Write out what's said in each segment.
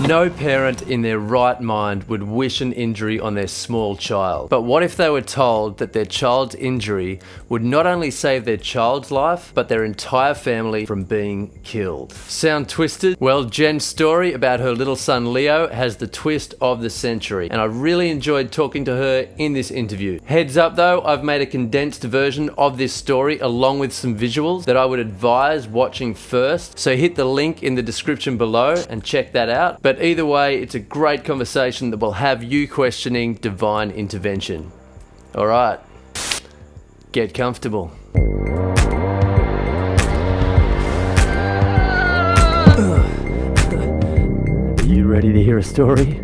No parent in their right mind would wish an injury on their small child. But what if they were told that their child's injury would not only save their child's life, but their entire family from being killed? Sound twisted? Well, Jenn's story about her little son Leo has the twist of the century, and I really enjoyed talking to her in this interview. Heads up though, I've made a condensed version of this story along with some visuals that I would advise watching first, so hit the link in the description below and check that out. But either way, it's a great conversation that will have you questioning divine intervention. All right, get comfortable. Are you ready to hear a story?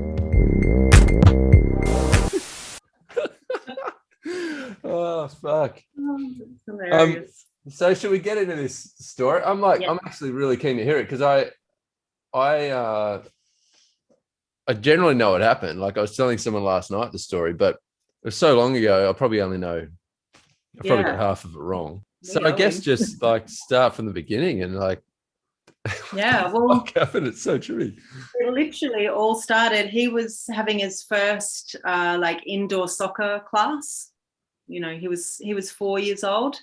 Oh, fuck. Hilarious. So should we get into this story? I'm actually really keen to hear it because I generally know what happened. Like I was telling someone last night the story, but it was so long ago, I probably got half of it wrong. So I guess just like start from the beginning and like, well, what happened? It's so true. it literally all started. He was having his first like indoor soccer class. You know, he was 4 years old.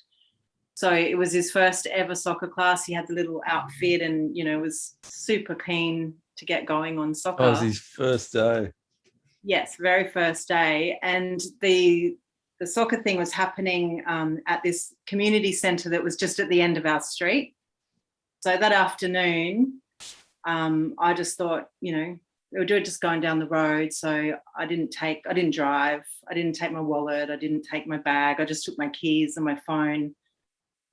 So it was his first ever soccer class. He had the little outfit and, you know, was super keen to get going on soccer. Oh, it was his first day. Yes, very first day. And the soccer thing was happening at this community centre that was just at the end of our street. So that afternoon, I just thought, you know, we were just going down the road. So I didn't drive. I didn't take my wallet. I didn't take my bag. I just took my keys and my phone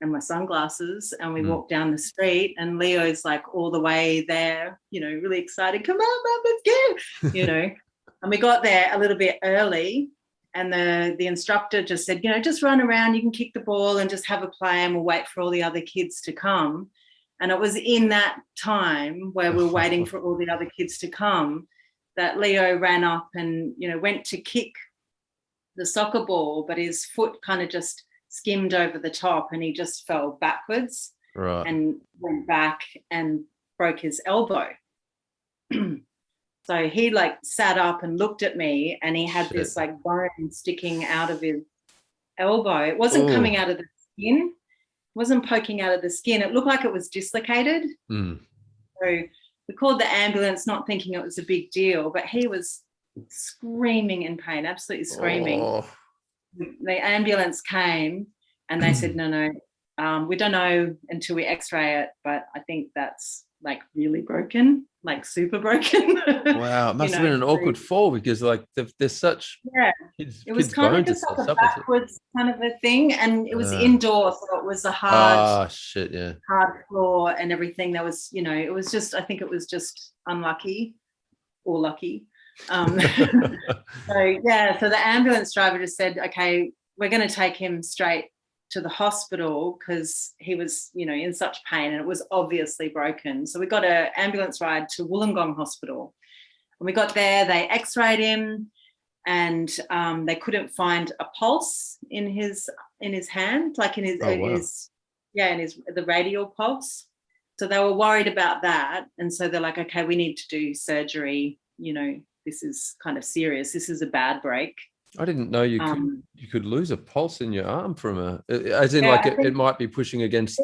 and my sunglasses, and we walked down the street, and Leo's like all the way there, you know, really excited. Come on, Mum, let's go, you know. And we got there a little bit early, and the instructor just said, you know, just run around, you can kick the ball and just have a play, and we'll wait for all the other kids to come. And it was in that time where we were waiting for all the other kids to come that Leo ran up and, you know, went to kick the soccer ball, but his foot kind of just skimmed over the top and he just fell backwards and went back and broke his elbow. So he like sat up and looked at me, and he had this like bone sticking out of his elbow. It wasn't coming out of the skin. It wasn't poking out of the skin. It looked like it was dislocated. So we called the ambulance, not thinking it was a big deal, but he was screaming in pain, absolutely screaming. The ambulance came and they said, no, we don't know until we x-ray it, but I think that's like really broken, like super broken. Wow, it must have been an awkward fall because like there's such it was kind of just like a backwards kind of a thing, and it was indoor, so it was a hard floor and everything. There was, you know, it was just, I think it was just unlucky or lucky. So the ambulance driver just said, okay, we're going to take him straight to the hospital because he was, you know, in such pain and it was obviously broken. So we got an ambulance ride to Wollongong Hospital. When we got there, they x-rayed him, and they couldn't find a pulse in his hand, like in his the radial pulse. So they were worried about that, and so they're like, okay, we need to do surgery, you know, this is kind of serious. This is a bad break. I didn't know you could lose a pulse in your arm from as in like it might be pushing against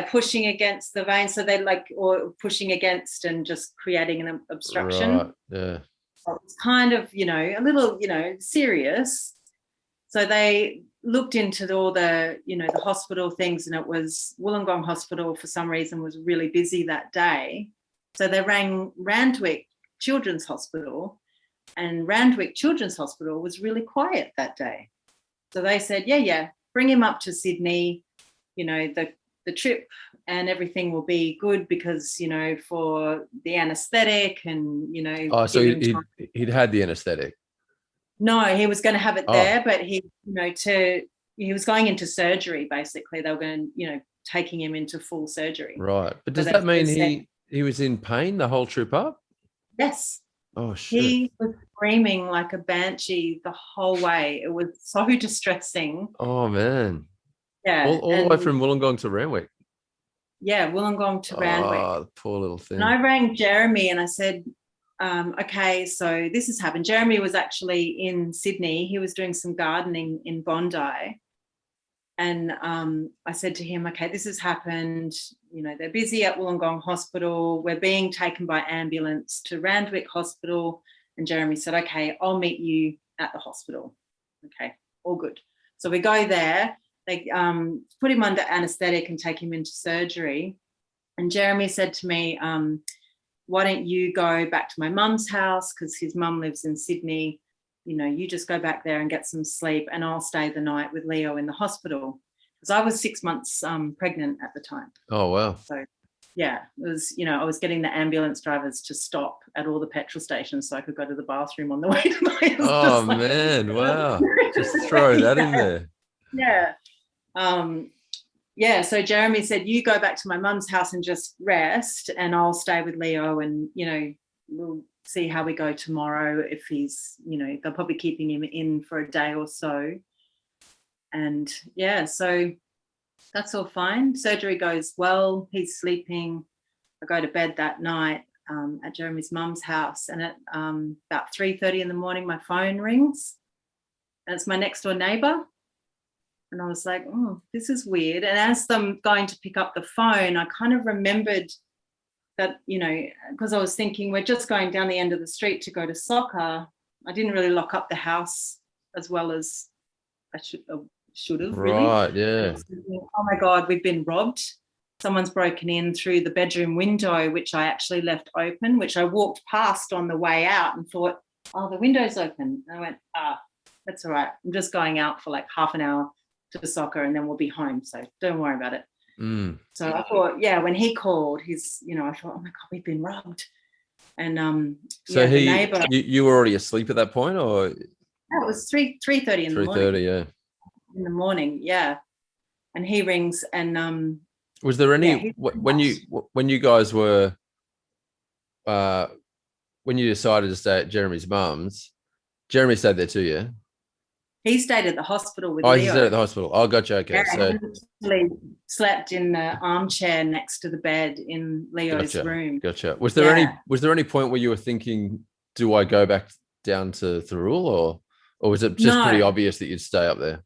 pushing against the vein. So they like, or pushing against and just creating an obstruction. Right. Yeah. So it's kind of, you know, a little, you know, serious. So they looked into all the, you know, the hospital things, and it was Wollongong Hospital for some reason was really busy that day. So they rang Randwick Children's Hospital, and Randwick Children's Hospital was really quiet that day. So they said, bring him up to Sydney, you know, the trip and everything will be good because, you know, for the anaesthetic and, you know. Oh, so he'd had the anaesthetic? No, he was going to have it there, but he, you know, he was going into surgery, basically. They were going to, you know, taking him into full surgery. Right. But does that mean he was in pain the whole trip up? Yes. Oh, shit. He was screaming like a banshee the whole way. It was so distressing. Oh, man. Yeah. All the way from Wollongong to Randwick. Wollongong to Randwick. Oh, poor little thing. And I rang Jeremy and I said, okay, so this has happened. Jeremy was actually in Sydney. He was doing some gardening in Bondi. And I said to him, okay, this has happened. You know, they're busy at Wollongong Hospital. We're being taken by ambulance to Randwick Hospital. And Jeremy said, okay, I'll meet you at the hospital. Okay, all good. So we go there. They put him under anaesthetic and take him into surgery. And Jeremy said to me, why don't you go back to my mum's house, because his mum lives in Sydney. You know, you just go back there and get some sleep, and I'll stay the night with Leo in the hospital. Because I was 6 months pregnant at the time. Oh, wow. So, yeah, it was, you know, I was getting the ambulance drivers to stop at all the petrol stations so I could go to the bathroom on the way to my Oh, man, wow. Just throw that in there. Yeah. So Jeremy said, you go back to my mum's house and just rest, and I'll stay with Leo, and, you know, we'll see how we go tomorrow. If he's, you know, they're probably keeping him in for a day or so. And so that's all fine. Surgery goes well. He's sleeping. I go to bed that night at Jeremy's mum's house, and at about 3:30 in the morning, my phone rings, and it's my next door neighbour. And I was like, oh, this is weird. And as I'm going to pick up the phone, I kind of remembered that, you know, because I was thinking we're just going down the end of the street to go to soccer. I didn't really lock up the house as well as I should have, really. Right, yeah. Thinking, oh, my God, we've been robbed. Someone's broken in through the bedroom window, which I actually left open, which I walked past on the way out and thought, oh, the window's open. And I went, that's all right. I'm just going out for like half an hour to soccer and then we'll be home. So don't worry about it. So I thought, when he called, I thought, oh my God, we've been robbed. And so the neighbour, you were already asleep at that point, or? It was 3:30 in the morning. 3:30, yeah. In the morning, yeah. And he rings, and was there any when you guys were when you decided to stay at Jeremy's mum's? Jeremy stayed there too, yeah. He stayed at the hospital with Leo. Oh, he stayed at the hospital. Oh, gotcha. Okay, so he actually slept in the armchair next to the bed in Leo's room. Gotcha. Was there any point where you were thinking, do I go back down to Thirroul, or was it just pretty obvious that you'd stay up there?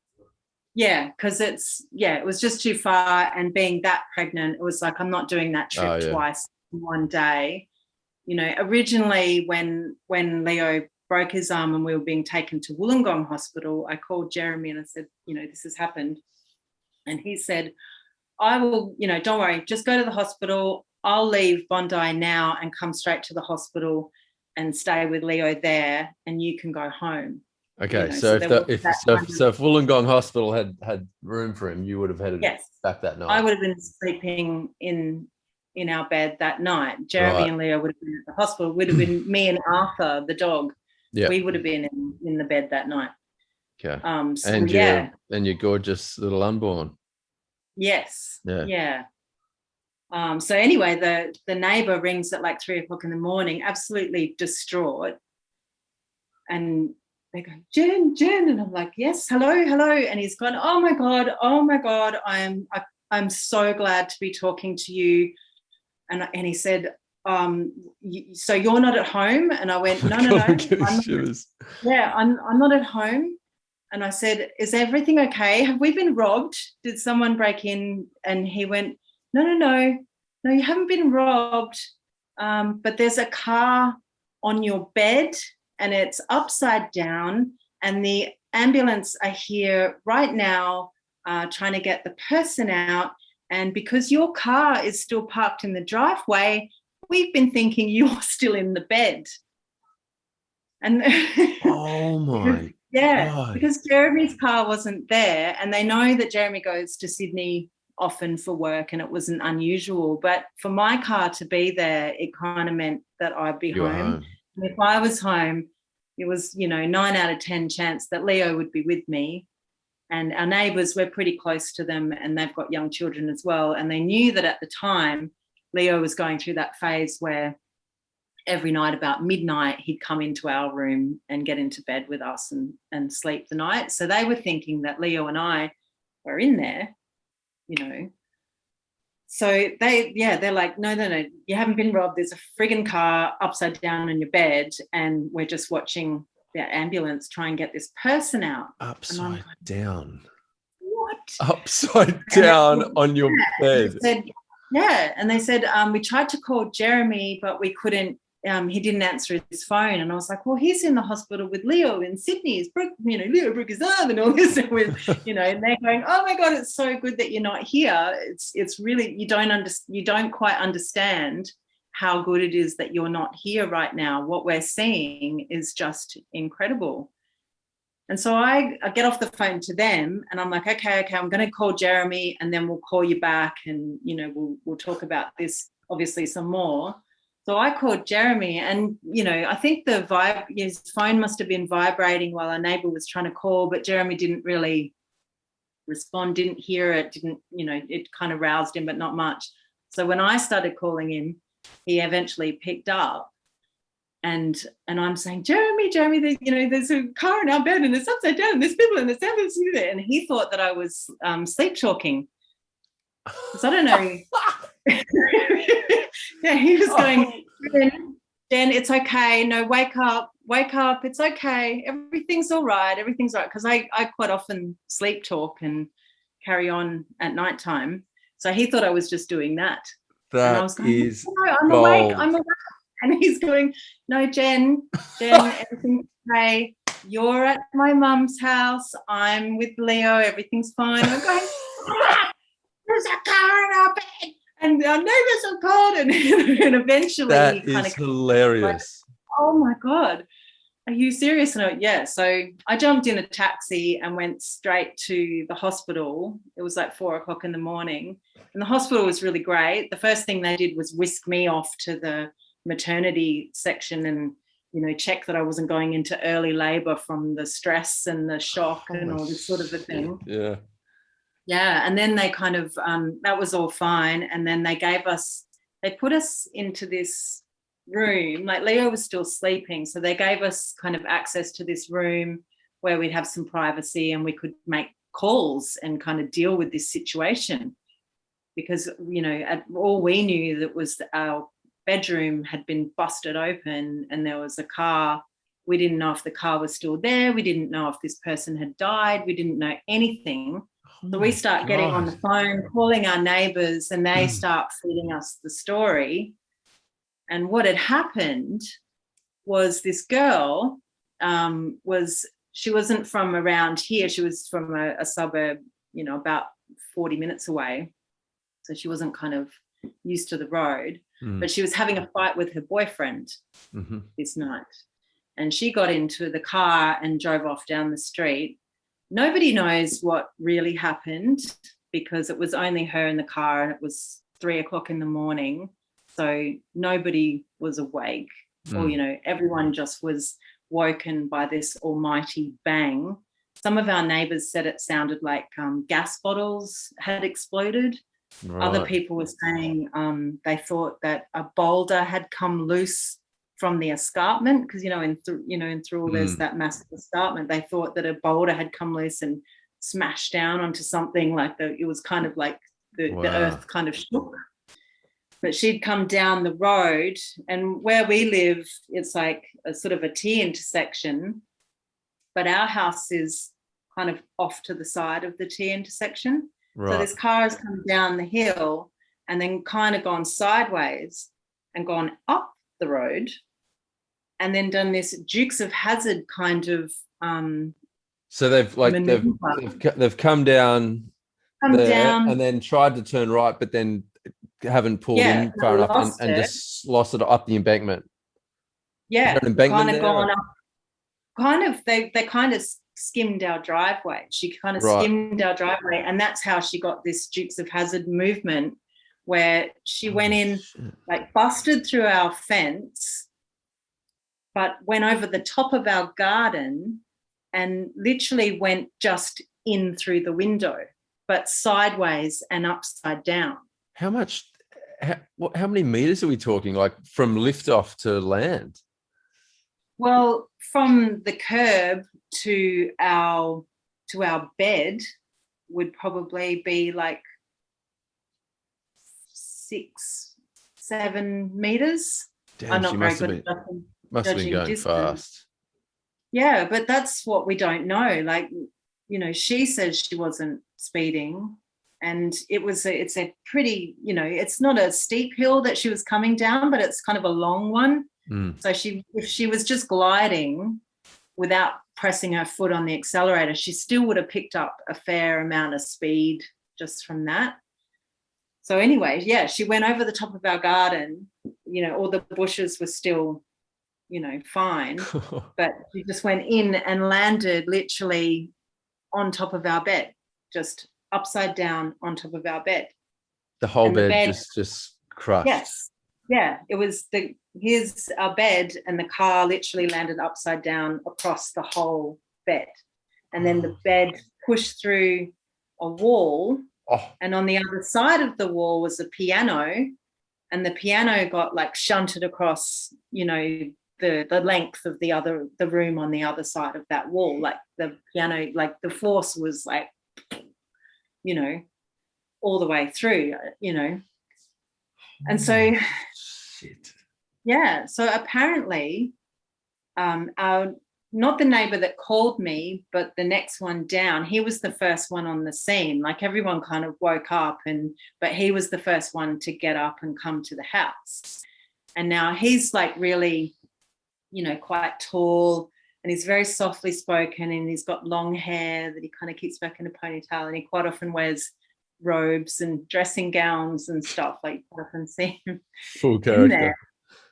Yeah, because it was just too far, and being that pregnant, it was like, I'm not doing that trip twice in one day. You know, originally when Leo broke his arm and we were being taken to Wollongong Hospital, I called Jeremy and I said, you know, this has happened. And he said, I will, you know, don't worry, just go to the hospital. I'll leave Bondi now and come straight to the hospital and stay with Leo there, and you can go home. Okay, you know, so if Wollongong Hospital had room for him, you would have headed back that night. I would have been sleeping in our bed that night. Jeremy and Leo would have been at the hospital. It would have been me and Arthur, the dog. Yeah, we would have been in the bed that night. Okay. And your gorgeous little unborn. Yes. Yeah. So anyway, the neighbour rings at like 3:00 in the morning, absolutely distraught, and they go, Jenn, and I'm like, yes, hello, and he's gone, oh my God, I'm so glad to be talking to you, and he said, so you're not at home? And I went, no. I'm not at home. And I said, is everything okay? Have we been robbed? Did someone break in? And he went, no, you haven't been robbed. But there's a car on your bed and it's upside down, and the ambulance are here right now trying to get the person out. And because your car is still parked in the driveway, we've been thinking you're still in the bed. And oh my God. Because Jeremy's car wasn't there, and they know that Jeremy goes to Sydney often for work, and it wasn't unusual. But for my car to be there, it kind of meant that I'd be home. And if I was home, it was, 9 out of 10 chance that Leo would be with me. And our neighbours, we're pretty close to them, and they've got young children as well. And they knew that at the time, Leo was going through that phase where every night about midnight, he'd come into our room and get into bed with us and sleep the night. So they were thinking that Leo and I were in there, So they're like, no, you haven't been robbed. There's a friggin' car upside down on your bed, and we're just watching the ambulance try and get this person out. Upside down. What? Upside down on your bed. And they said, we tried to call Jeremy, but we couldn't. He didn't answer his phone, and I was like, well, he's in the hospital with Leo in Sydney. Leo broke his arm and all this, and and they're going, oh my God, it's so good that you're not here. It's really, you don't quite understand how good it is that you're not here right now. What we're seeing is just incredible. And so I get off the phone to them, and I'm like, okay, I'm going to call Jeremy, and then we'll call you back, and we'll talk about this obviously some more. So I called Jeremy, and I think his phone must have been vibrating while our neighbour was trying to call, but Jeremy didn't really respond, didn't hear it, it kind of roused him, but not much. So when I started calling him, he eventually picked up, and I'm saying, Jeremy, there's a car in our bed, and it's upside down, and there's people, and there's everything there. And he thought that I was sleep talking. So I don't know. Yeah, he was going, Jen, it's okay. No, wake up. It's okay. Everything's all right. Because I quite often sleep talk and carry on at nighttime. So he thought I was just doing that. That and I was going, is no, I'm gold. awake. And he's going, no, Jen, everything's okay. You're at my mum's house. I'm with Leo. Everything's fine. I'm going, there's a car in our bed, and our neighbours are called, and eventually that he kind is of hilarious. like, oh my God, are you serious? And yeah, so I jumped in a taxi and went straight to the hospital. It was like 4:00 in the morning, and the hospital was really great. The first thing they did was whisk me off to the maternity section and check that I wasn't going into early labour from the stress and the shock and all this sort of a thing. Yeah, and then they kind of that was all fine, and then they put us into this room. Like Leo was still sleeping, so they gave us kind of access to this room where we'd have some privacy and we could make calls and kind of deal with this situation, because all we knew that was our bedroom had been busted open and there was a car. We didn't know if the car was still there. We didn't know if this person had died. We didn't know anything. So we start getting on the phone, calling our neighbours, and they start feeding us the story. And what had happened was this girl she wasn't from around here. She was from a suburb, about 40 minutes away. So she wasn't kind of used to the road, but she was having a fight with her boyfriend this night. And she got into the car and drove off down the street. Nobody knows what really happened because it was only her in the car, and it was 3:00 in the morning. So nobody was awake, or, everyone just was woken by this almighty bang. Some of our neighbours said it sounded like gas bottles had exploded. Right. Other people were saying they thought that a boulder had come loose from the escarpment, because in Thule there's that massive escarpment. They thought that a boulder had come loose and smashed down onto something, like it was kind of like the earth kind of shook. But she'd come down the road, and where we live, it's like a sort of a T intersection, but our house is kind of off to the side of the T intersection. Right. So this car has come down the hill and then kind of gone sideways and gone up the road, and then done this Dukes of Hazzard kind of so they've come down and then tried to turn right, but then haven't pulled in far enough and just lost it up the embankment. Yeah, embankment kind of gone up. Kind of they kind of skimmed our driveway. She kind of skimmed our driveway, and that's how she got this Dukes of Hazzard movement, where she went in, like busted through our fence, but went over the top of our garden and literally went just in through the window, but sideways and upside down. How many meters are we talking, like from liftoff to land? Well, from the curb to our bed would probably be like 6-7 meters. Damn, I'm not she very must have good been, at must have been judging going distance. fast. Yeah, but that's what we don't know. Like, she says she wasn't speeding, and it's a pretty, it's not a steep hill that she was coming down, but it's kind of a long one. So if she was just gliding without pressing her foot on the accelerator, she still would have picked up a fair amount of speed just from that. So anyway, yeah, she went over the top of our garden. All the bushes were still, fine, but she just went in and landed literally on top of our bed, just upside down on top of our bed. The whole bed just crushed. Yes. Yeah, it was here's our bed, and the car literally landed upside down across the whole bed. And then the bed pushed through a wall, and on the other side of the wall was a piano, and the piano got like shunted across, the length of the room on the other side of that wall. Like the piano, like the force was like, all the way through, And so, shit. Yeah, so apparently not the neighbor that called me, but the next one down, he was the first one on the scene. Like everyone kind of woke up, but he was the first one to get up and come to the house. And now he's like really, quite tall, and he's very softly spoken, and he's got long hair that he kind of keeps back in a ponytail, and he quite often wears robes and dressing gowns and stuff. Like you often see him full character. There.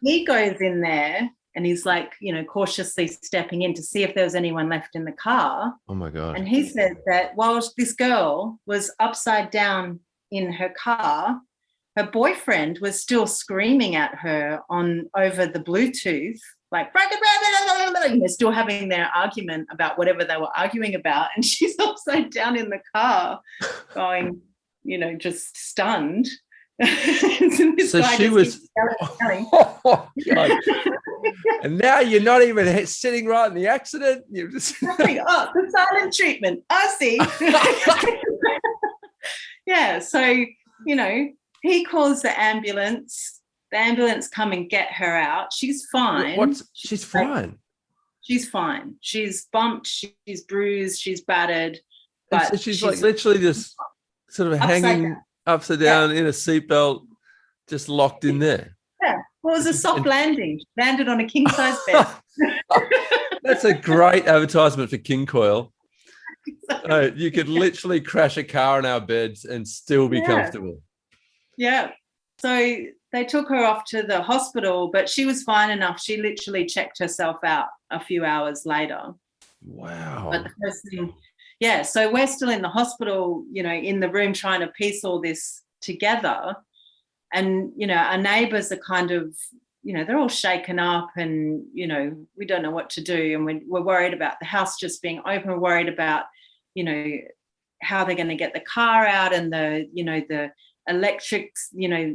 He goes in there and he's like, cautiously stepping in to see if there was anyone left in the car. Oh my God. And he said that while this girl was upside down in her car, her boyfriend was still screaming at her over the Bluetooth, like, still having their argument about whatever they were arguing about. And she's upside down in the car going, just stunned. So she was yelling. Oh, God. And now you're not even sitting right in the accident. You're just the silent treatment. I see. Yeah, so he calls the ambulance. The ambulance come and get her out. She's fine. She's fine. She's fine. She's bumped. She's bruised. She's battered. But so she's like literally just sort of hanging upside down in a seatbelt, just locked in there. Yeah. Well, it was a soft landing. She landed on a king size bed. That's a great advertisement for King Coil. You could literally crash a car in our beds and still be comfortable. Yeah. So they took her off to the hospital, but she was fine enough. She literally checked herself out a few hours later. Wow. But the first thing, so we're still in the hospital, in the room trying to piece all this together. And, our neighbours are kind of, they're all shaken up, and, we don't know what to do. And we're worried about the house just being open. We're worried about, how they're going to get the car out, and the electrics,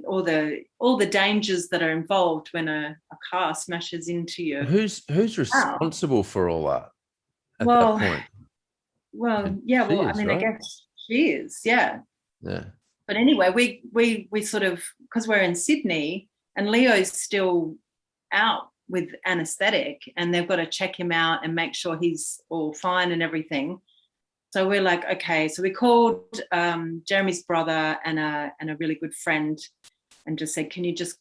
all the dangers that are involved when a car smashes into you. Who's responsible for all that at that point? I guess she is, yeah. But anyway, we sort of, because we're in Sydney and Leo's still out with anaesthetic, and they've got to check him out and make sure he's all fine and everything. So we're like, okay. So we called Jeremy's brother and a really good friend, and just said, can you just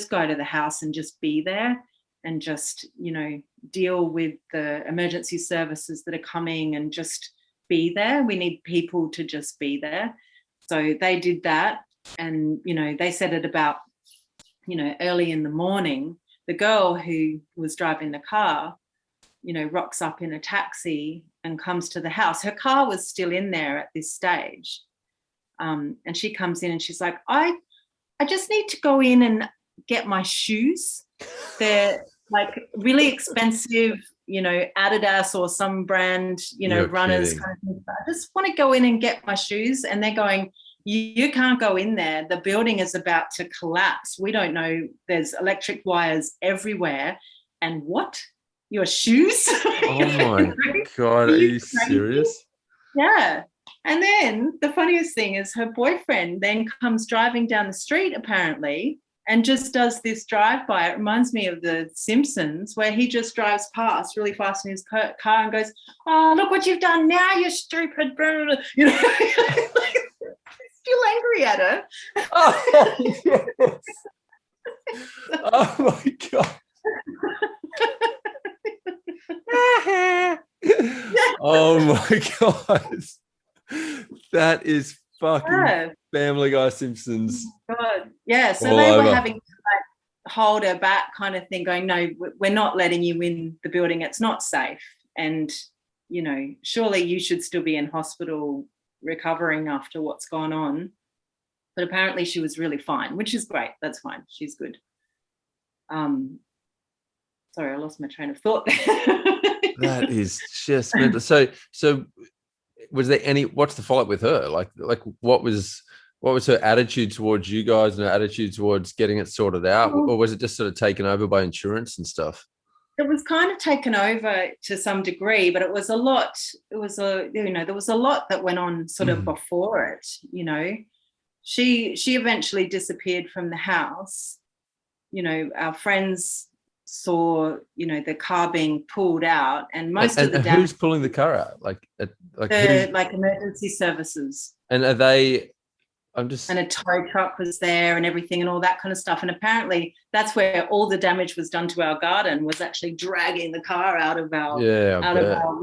go to the house and just be there, and just, deal with the emergency services that are coming, and just be there. We need people to just be there. So they did that. And, they said it about, early in the morning. The girl who was driving the car, rocks up in a taxi and comes to the house. Her car was still in there at this stage. And she comes in and she's like, I just need to go in and get my shoes. They're like really expensive, Adidas or some brand, runners kind of thing. I just want to go in and get my shoes. And they're going, you can't go in there. The building is about to collapse. We don't know. There's electric wires everywhere. And what? Your shoes? Oh my God, are you serious? Yeah. And then the funniest thing is her boyfriend then comes driving down the street apparently and just does this drive-by. It reminds me of The Simpsons, where he just drives past really fast in his car and goes, "Oh, look what you've done now, you stupid," you know, still angry at her. Oh, yes. Oh my God. Oh my God. That is fucking Family Guy Simpsons. God. Yeah, so All they over. were having to like hold her back kind of thing, going, "No, we're not letting you in the building. It's not safe. And, you know, surely you should still be in hospital recovering after what's gone on." But apparently she was really fine, which is great. That's fine. She's good. Sorry, I lost my train of thought there. That is just mental. So was there any, what's the follow-up with her? Like what was her attitude towards you guys and her attitude towards getting it sorted out? Or was it just sort of taken over by insurance and stuff? It was kind of taken over to some degree, but it was a lot. It was there was a lot that went on sort of before it, you know. She eventually disappeared from the house. You know, our friends saw, you know, the car being pulled out, and most of the who's pulling the car out? Like emergency services. And are they? And a tow truck was there and everything and all that kind of stuff. And apparently that's where all the damage was done to our garden, was actually dragging the car out of our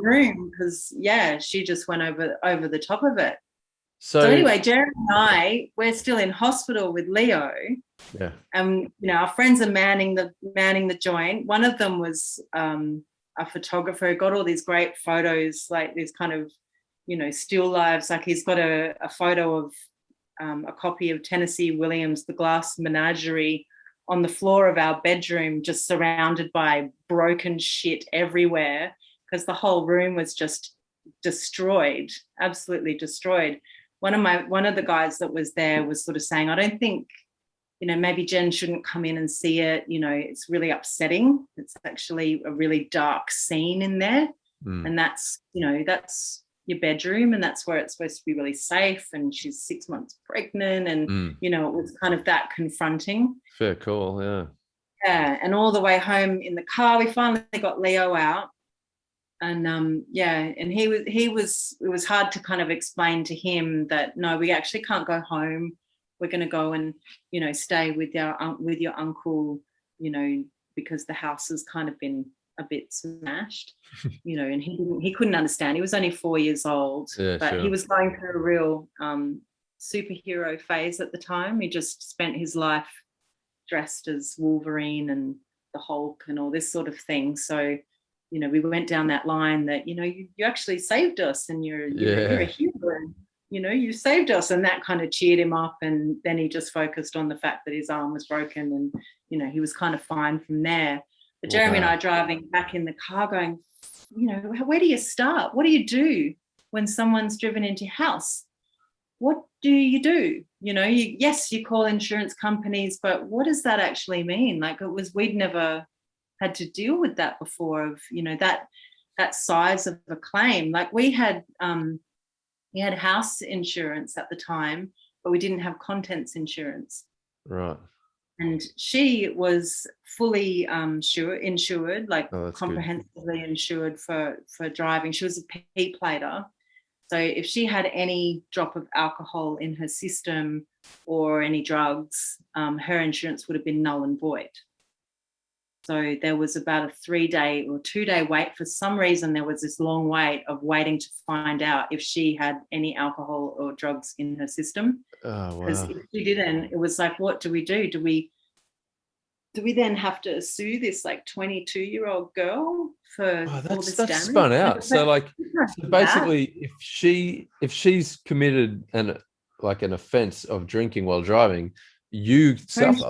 room, because she just went over the top of it. So anyway, Jeremy and we're still in hospital with Leo. Yeah. And you know, our friends are manning the joint. One of them was a photographer who got all these great photos, like these kind of, you know, still lives. Like he's got a photo of a copy of Tennessee Williams' The Glass Menagerie on the floor of our bedroom, just surrounded by broken shit everywhere, because the whole room was just destroyed, absolutely destroyed. One of the guys that was there was sort of saying, "I don't think, you know, maybe Jenn shouldn't come in and see it. You know, it's really upsetting. It's actually a really dark scene in there. And that's, you know, that's your bedroom, and that's where it's supposed to be really safe. And she's 6 months pregnant, and you know, it was kind of that confronting." Fair call, yeah. Yeah, and all the way home in the car, we finally got Leo out, and and it was hard to kind of explain to him that no, we actually can't go home. We're going to go and, you know, stay with your uncle, you know, because the house has kind of been a bit smashed, you know, and he couldn't understand. He was only 4 years old, but he was going through a real superhero phase at the time. He just spent his life dressed as Wolverine and the Hulk and all this sort of thing. So, you know, we went down that line that, you know, you actually saved us, and you're a hero. You know, you saved us, and that kind of cheered him up. And then he just focused on the fact that his arm was broken, and, you know, he was kind of fine from there. But Jeremy and I driving back in the car going, you know, where do you start? What do you do when someone's driven into your house? What do? You know, you call insurance companies, but what does that actually mean? Like, we'd never had to deal with that before, of, you know, that size of a claim. Like we had house insurance at the time, but we didn't have contents insurance. Right. And she was fully insured, like comprehensively insured for driving. She was a P-plater. So if she had any drop of alcohol in her system or any drugs, her insurance would have been null and void. So there was about a 3-day or 2-day wait. For some reason, there was this long wait of waiting to find out if she had any alcohol or drugs in her system. Oh, wow. Because if she didn't, it was like, what do we do? Do we then have to sue this like 22-year-old girl for all this damage? That's spun out. So basically, if she's committed an offence of drinking while driving, you suffer.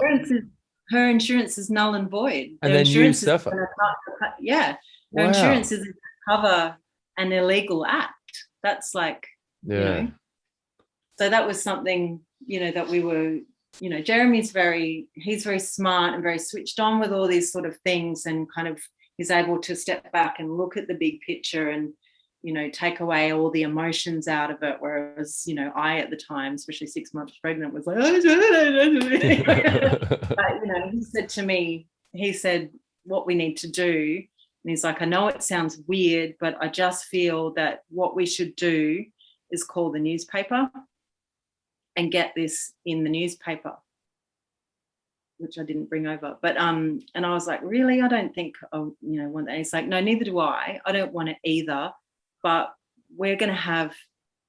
Her insurance is null and void. And then you suffer. Her insurance is to cover an illegal act. That's like, you know. So that was something, you know, that we were, you know, Jeremy's very smart and very switched on with all these sort of things, and kind of is able to step back and look at the big picture. And, take away all the emotions out of it. Whereas, I at the time, especially 6 months pregnant, was like, but, he said to me, what we need to do, and he's like, I know it sounds weird, but I just feel that what we should do is call the newspaper and get this in the newspaper, which I didn't bring over. But and I was like, really? I don't think I want that. He's like, no, neither do I. I don't want it either. But we're going to have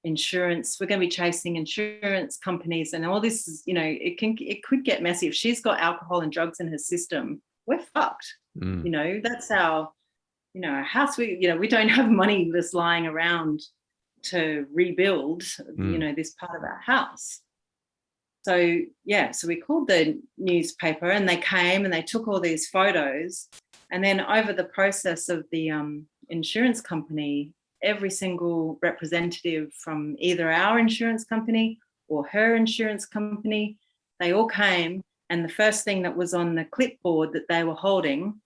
insurance. We're going to be chasing insurance companies, and all this is, it could get messy. If she's got alcohol and drugs in her system, we're fucked. That's our house. We don't have money just lying around to rebuild this part of our house. So we called the newspaper, and they came and they took all these photos, and then over the process of the insurance company, every single representative from either our insurance company or her insurance company, they all came, and the first thing that was on the clipboard that they were holding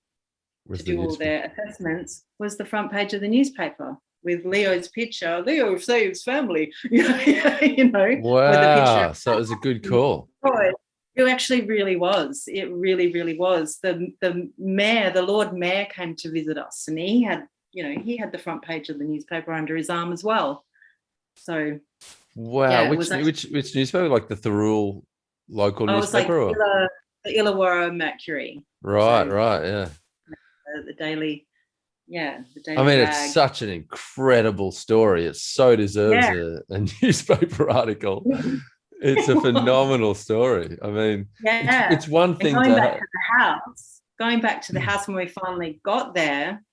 to do all their assessments was the front page of the newspaper with Leo's picture. Leo saves family. Wow. With the picture. So it was a good call. It actually really was. It really, really was. The mayor, the Lord Mayor, came to visit us, and he had the front page of the newspaper under his arm as well. So wow. Which newspaper? Like the Thirroul local newspaper? Like the Illawarra Mercury. Right, yeah. The daily. Yeah, the daily. I mean, rag. It's such an incredible story. It so deserves a newspaper article. It's a phenomenal story. I mean, it's one thing going back to the house when we finally got there,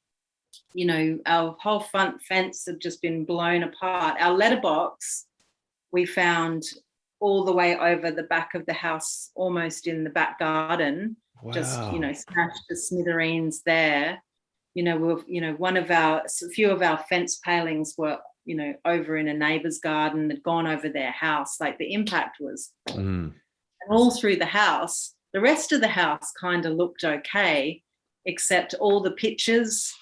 our whole front fence had just been blown apart. Our letterbox we found all the way over the back of the house, almost in the back garden. Wow. Just smashed to smithereens there. A few of our fence palings were over in a neighbour's garden, had gone over their house. Like the impact was and all through the house. The rest of the house kind of looked okay, except all the pictures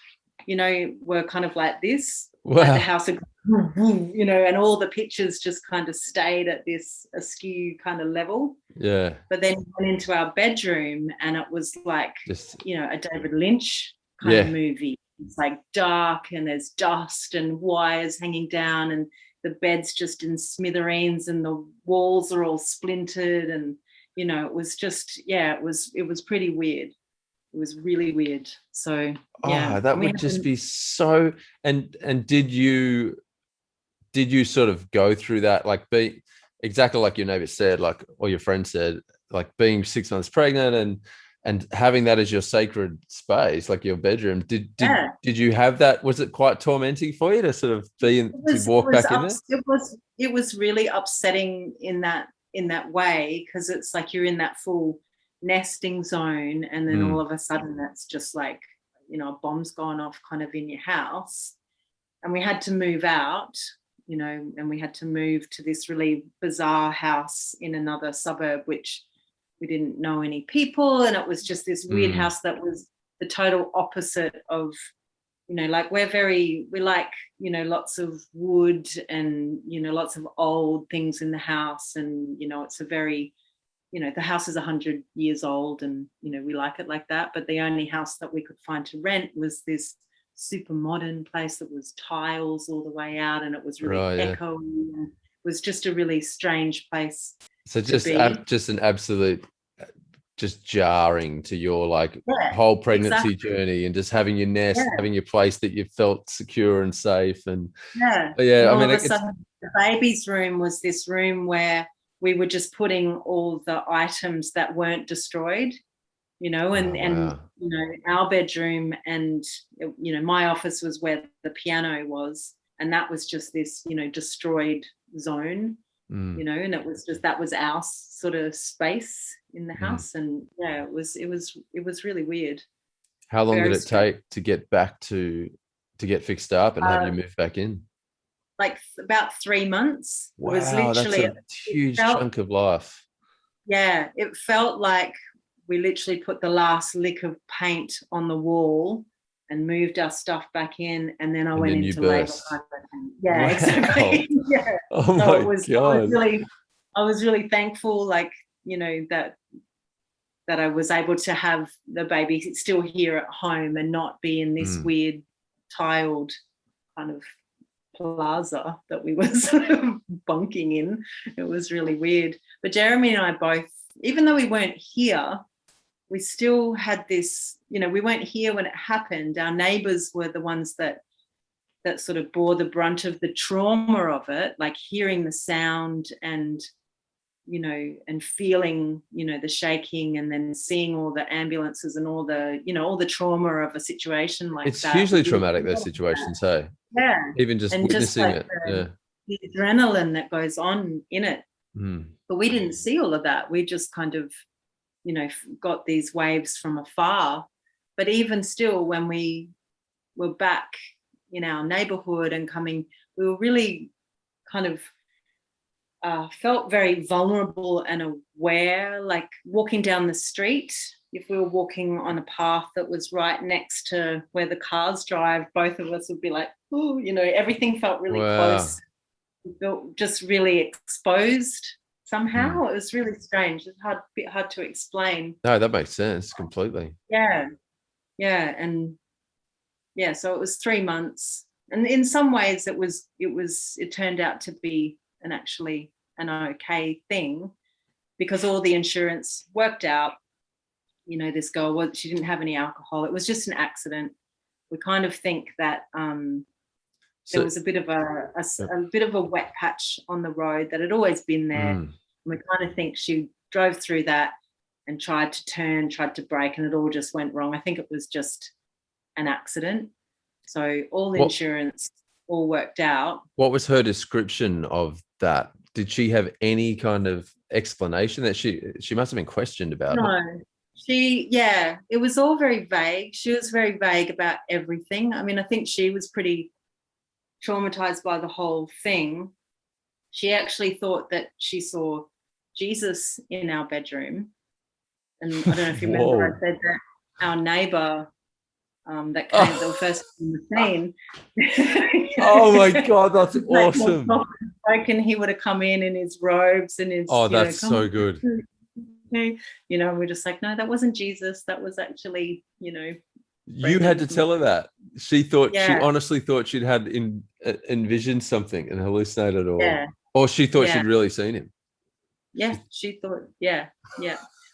were kind of like this. Wow. Like the house had, and all the pictures just kind of stayed at this askew kind of level. Yeah. But then we went into our bedroom, and it was like a David Lynch kind of movie. It's like dark, and there's dust and wires hanging down, and the bed's just in smithereens, and the walls are all splintered, and it was just it was pretty weird. It was really weird. So that would just be so. And did you sort of go through that, like be exactly like your neighbor said, like, or your friend said, like being 6 months pregnant and having that as your sacred space, like your bedroom? Did you have that? Was it quite tormenting for you to sort of walk back in there? It was really upsetting in that way, because it's like you're in that full nesting zone, and then all of a sudden that's just like a bomb's gone off kind of in your house. And we had to move out, and we had to move to this really bizarre house in another suburb, which we didn't know any people, and it was just this weird house that was the total opposite of, like we like, lots of wood and, lots of old things in the house, and, it's a very, the house is 100 years old, and, we like it like that. But the only house that we could find to rent was this super modern place that was tiles all the way out, and it was really echoey, and it was just a really strange place. So just an absolute, just jarring to your whole pregnancy journey, and just having your nest, having your place that you felt secure and safe. And and I mean, the baby's room was this room where we were just putting all the items that weren't destroyed, and our bedroom and, my office was where the piano was, and that was just this, destroyed zone. And it was just, that was our sort of space in the house. And it was really weird. How long did it take to get back to get fixed up and have you move back in? Like about 3 months. Wow, it was literally that's a huge chunk of life. Yeah, it felt like we literally put the last lick of paint on the wall, and moved our stuff back in, and then I And went then you into labour. burst. Yeah, Wow. exactly. Yeah. Oh So my I God. was really thankful, like, you know, that I was able to have the baby still here at home and not be in this weird tiled kind of plaza that we were sort of bunking in. It was really weird. But Jeremy and I both, even though we weren't here, we still had this, you know, we weren't here when it happened. Our neighbours were the ones that sort of bore the brunt of the trauma of it, like hearing the sound and, you know, and feeling, you know, the shaking, and then seeing all the ambulances and all the, you know, all the trauma of a situation like It's that. hugely traumatic, those situations, hey? Yeah. Even just and witnessing just like it. the adrenaline that goes on in it. Mm. But we didn't see all of that. We just kind of, you know, got these waves from afar. But even still, when we were back in our neighborhood and coming, we were really kind of felt very vulnerable and aware, like walking down the street. If we were walking on a path that was right next to where the cars drive, both of us would be like, oh, you know, everything felt really close. We felt just really exposed somehow. It was really strange. It's a bit hard to explain. No, that makes sense completely. Yeah. And yeah, so it was 3 months. And in some ways it turned out to be an okay thing, because all the insurance worked out. You know, this girl she didn't have any alcohol. It was just an accident. We kind of think that there was a bit of a wet patch on the road that had always been there. And we kind of think she drove through that and tried to turn, tried to brake, and it all just went wrong. I think it was just an accident. So all the insurance all worked out. What was her description of that? Did she have any kind of explanation? That she must have been questioned about it? No. It was all very vague. She was very vague about everything. I mean, I think she was pretty traumatized by the whole thing. She actually thought that she saw Jesus in our bedroom. And I don't know if you remember, I said that our neighbor that came the first in the scene. Oh my God, that's awesome. And he would have come in his robes and his. Oh, that's so good. You know, we're just like, no, that wasn't Jesus. That was actually, you know. You had to tell her that. She honestly thought she'd had envisioned something and hallucinated, or she thought she'd really seen him. Yeah, she thought, yeah.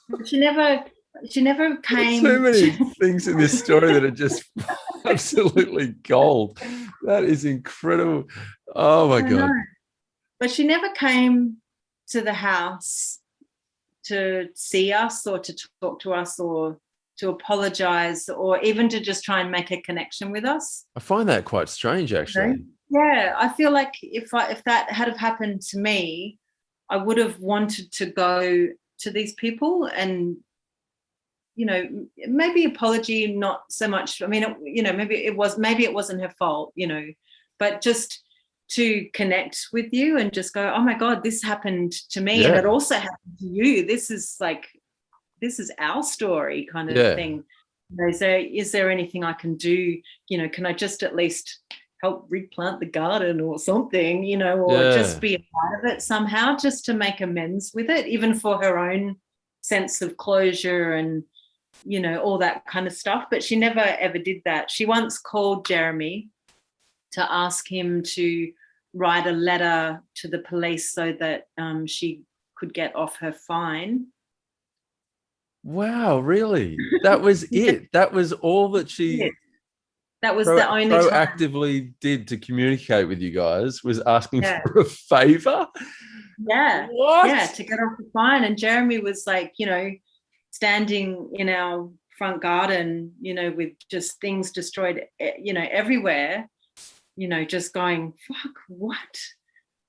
But she never came. There's so many things in this story that are just absolutely gold. That is incredible. Oh my God. But she never came to the house to see us or to talk to us or to apologize or even to just try and make a connection with us. I find that quite strange, actually. Yeah, I feel like if that had have happened to me, I would have wanted to go to these people and, you know, maybe apology, not so much. I mean, you know, maybe it wasn't her fault, you know, but just to connect with you and just go, oh my God, this happened to me and it also happened to you. This is our story kind of thing. You know, so is there anything I can do? You know, can I just at least help replant the garden or something, you know, or just be a part of it somehow, just to make amends with it, even for her own sense of closure and, you know, all that kind of stuff. But she never ever did that. She once called Jeremy to ask him to write a letter to the police so that she could get off her fine. Wow, really? That was it? That was all that she that was the only proactively did to communicate with you guys, was asking for a favor? Yeah. What? Yeah, to get off the fine. And Jeremy was like, you know, standing in our front garden, you know, with just things destroyed, you know, everywhere, you know, just going, fuck, what?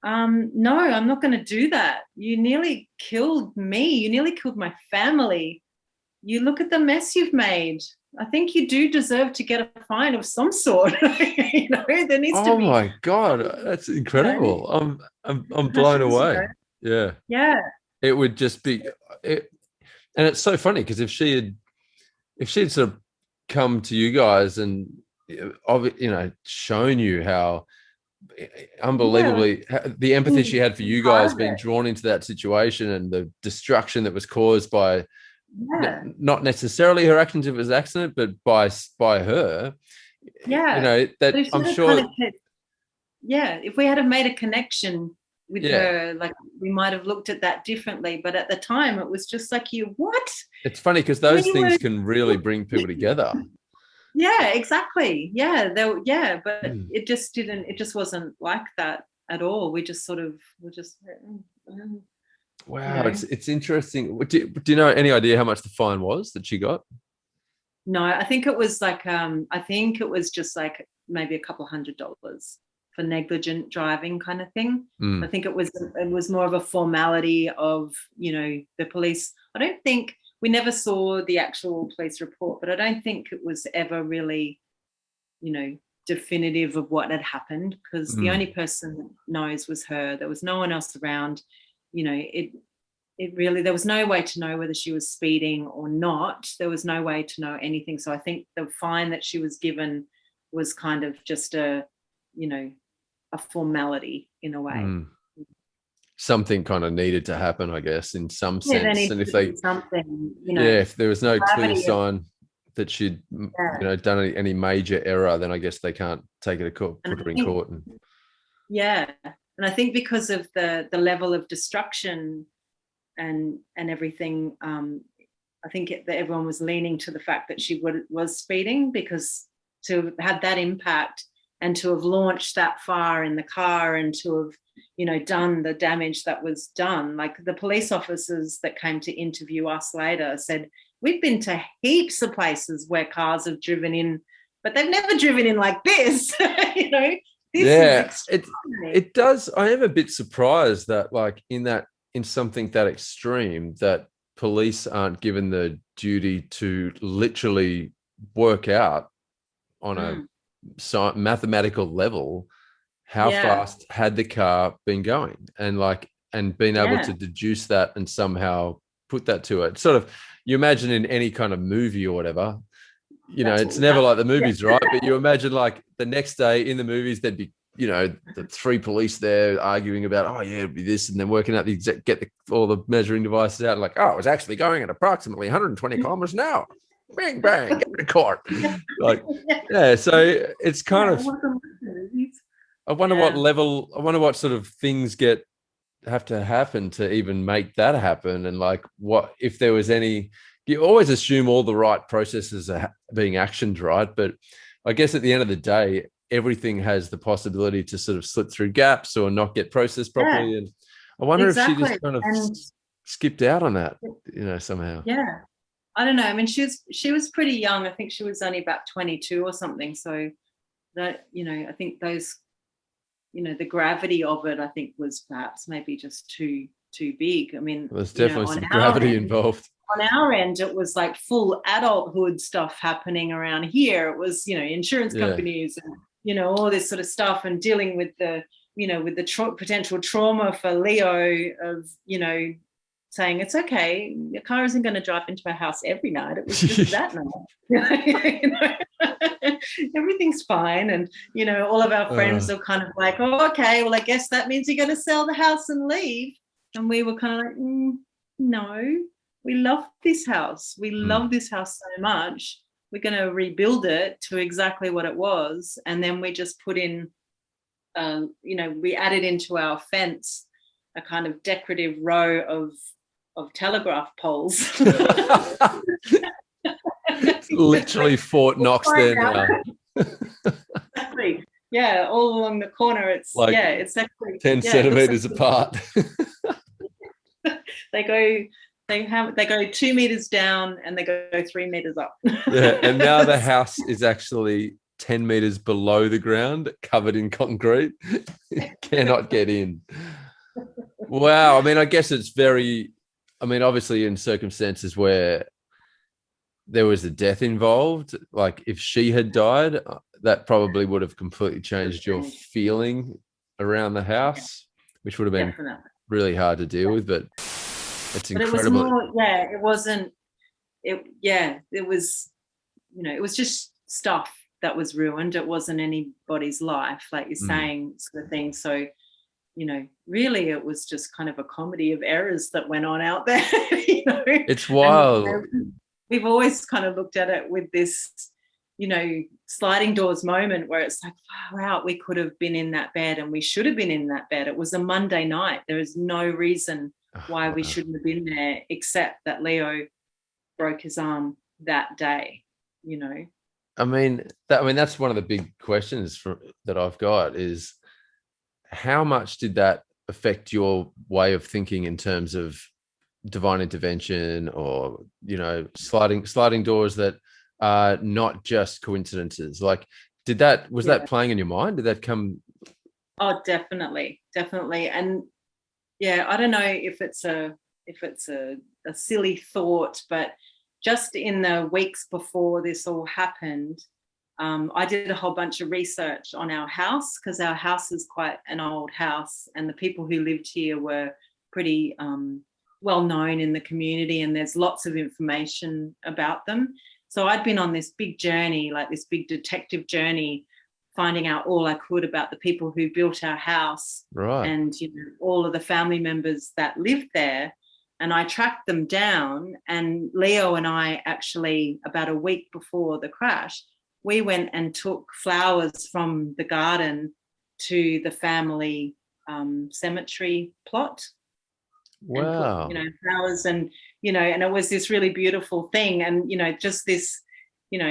No, I'm not going to do that. You nearly killed me. You nearly killed my family. You look at the mess you've made. I think you do deserve to get a fine of some sort. You know, there needs to be. Oh my God, that's incredible. You know? I'm blown away. Yeah. Yeah. It would just be it, and it's so funny because if she had sort of come to you guys and, shown you how unbelievably the empathy she had for you guys being drawn into that situation and the destruction that was caused by not necessarily her actions if it was an accident, but by her. That I'm sure. If we had have made a connection with her, like we might have looked at that differently. But at the time, it was just like, what? It's funny because those things can really bring people together. Yeah, exactly. Yeah, but it just wasn't like that at all. We just sort of were just. Wow, it's interesting. Do you know any idea how much the fine was that she got? No, I think it was like just like maybe a couple $100 for negligent driving kind of thing. I think it was more of a formality of, the police. I don't think we never saw the actual police report, but I don't think it was ever really, definitive of what had happened, because the only person that knows was her. There was no one else around. It really, there was no way to know whether she was speeding or not. There was no way to know anything. So I think the fine that she was given was kind of just a formality in a way. Something kind of needed to happen, I guess, in some sense. And if they something, if there was no clear sign that she'd done any major error, then I guess they can't take her to court, put her in court. And I think because of the level of destruction and everything, I think that everyone was leaning to the fact that she was speeding, because to have had that impact and to have launched that far in the car and to have, done the damage that was done. Like the police officers that came to interview us later said, we've been to heaps of places where cars have driven in, but they've never driven in like this, It does. I am a bit surprised that like in something that extreme, that police aren't given the duty to literally work out on a mathematical level how fast had the car been going, and being able to deduce that and somehow put that to it. Sort of, you imagine in any kind of movie or whatever, it's never like the movies, right? But you imagine like the next day in the movies, there'd be, the 3 police there arguing about, it'd be this, and then working out all the measuring devices out, and like, it was actually going at approximately 120 kilometers an hour. Bang, bang, get to court. So it's kind of, I wonder what sort of things have to happen to even make that happen. And like, what if there was any, you always assume all the right processes are being actioned, right? But I guess at the end of the day, everything has the possibility to sort of slip through gaps or not get processed properly. And I wonder if she just kind of skipped out on that, somehow. Yeah. I don't know. I mean, she was pretty young. I think she was only about 22 or something. So that, I think those, the gravity of it, I think, was perhaps maybe just too big. I mean, there's definitely some gravity involved. On our end, it was like full adulthood stuff happening around here. It was, insurance companies and, all this sort of stuff, and dealing with the, with the potential trauma for Leo of, saying it's okay, your car isn't going to drive into our house every night. It was just that night. Everything's fine. And, all of our friends are kind of like, okay, well, I guess that means you're going to sell the house and leave. And we were kind of like, no, we love this house. We love this house so much. We're going to rebuild it to exactly what it was. And then we just put in, we added into our fence a kind of decorative row of telegraph poles. Literally Fort Knox there now. Exactly. Yeah, all along the corner. It's like it's actually 10 centimeters apart. They go 2 meters down and they go 3 meters up. And now the house is actually 10 meters below the ground, covered in concrete. Cannot get in. Wow. I mean, I guess it's obviously in circumstances where there was a death involved, like if she had died, that probably would have completely changed your feeling around the house, which would have been really hard to deal with, but it's incredible. It was more, it wasn't, it was, it was just stuff that was ruined. It wasn't anybody's life, like you're saying, sort of thing. So, really it was just kind of a comedy of errors that went on out there. It's wild. And, we've always kind of looked at it with this, sliding doors moment where it's like, far out, we could have been in that bed and we should have been in that bed. It was a Monday night. There is no reason why we shouldn't have been there, except that Leo broke his arm that day, I mean, that's one of the big questions that I've got is, how much did that affect your way of thinking in terms of divine intervention, or sliding doors that are not just coincidences? Like, was that playing in your mind? Did that come? Oh, definitely. And I don't know if it's a silly thought, but just in the weeks before this all happened, I did a whole bunch of research on our house, because our house is quite an old house and the people who lived here were pretty well known in the community, and there's lots of information about them. So I'd been on this big journey, like this big detective journey, finding out all I could about the people who built our house, right, and all of the family members that lived there. And I tracked them down, and Leo and I actually, about a week before the crash, we went and took flowers from the garden to the family cemetery plot. Wow. And put, flowers, and and it was this really beautiful thing. And just this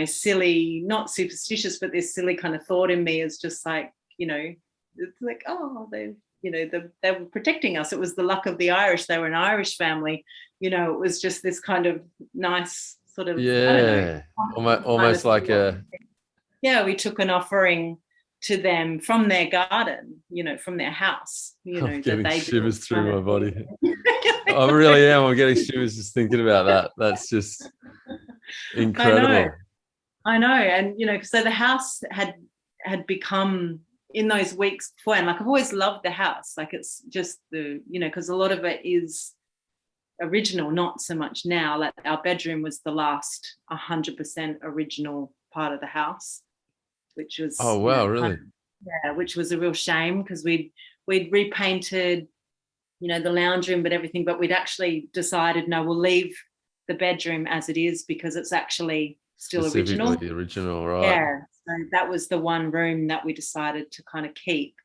silly, not superstitious, but this silly kind of thought in me is just like, it's like, oh, they were protecting us. It was the luck of the Irish. They were an Irish family. It was just this kind of nice sort of, almost like we took an offering to them from their garden, from their house. I'm getting shivers through my body. I really am. I'm getting shivers just thinking about that. That's just incredible. I know. And so the house had become, in those weeks before, and like I've always loved the house, like it's just because a lot of it is original, not so much now. Like our bedroom was the last 100% original part of the house, which was really? Which was a real shame, because we'd repainted the lounge room but everything, but we'd actually decided, no, we'll leave the bedroom as it is, because it's actually still original. The original, right? Yeah. So that was the one room that we decided to kind of keep.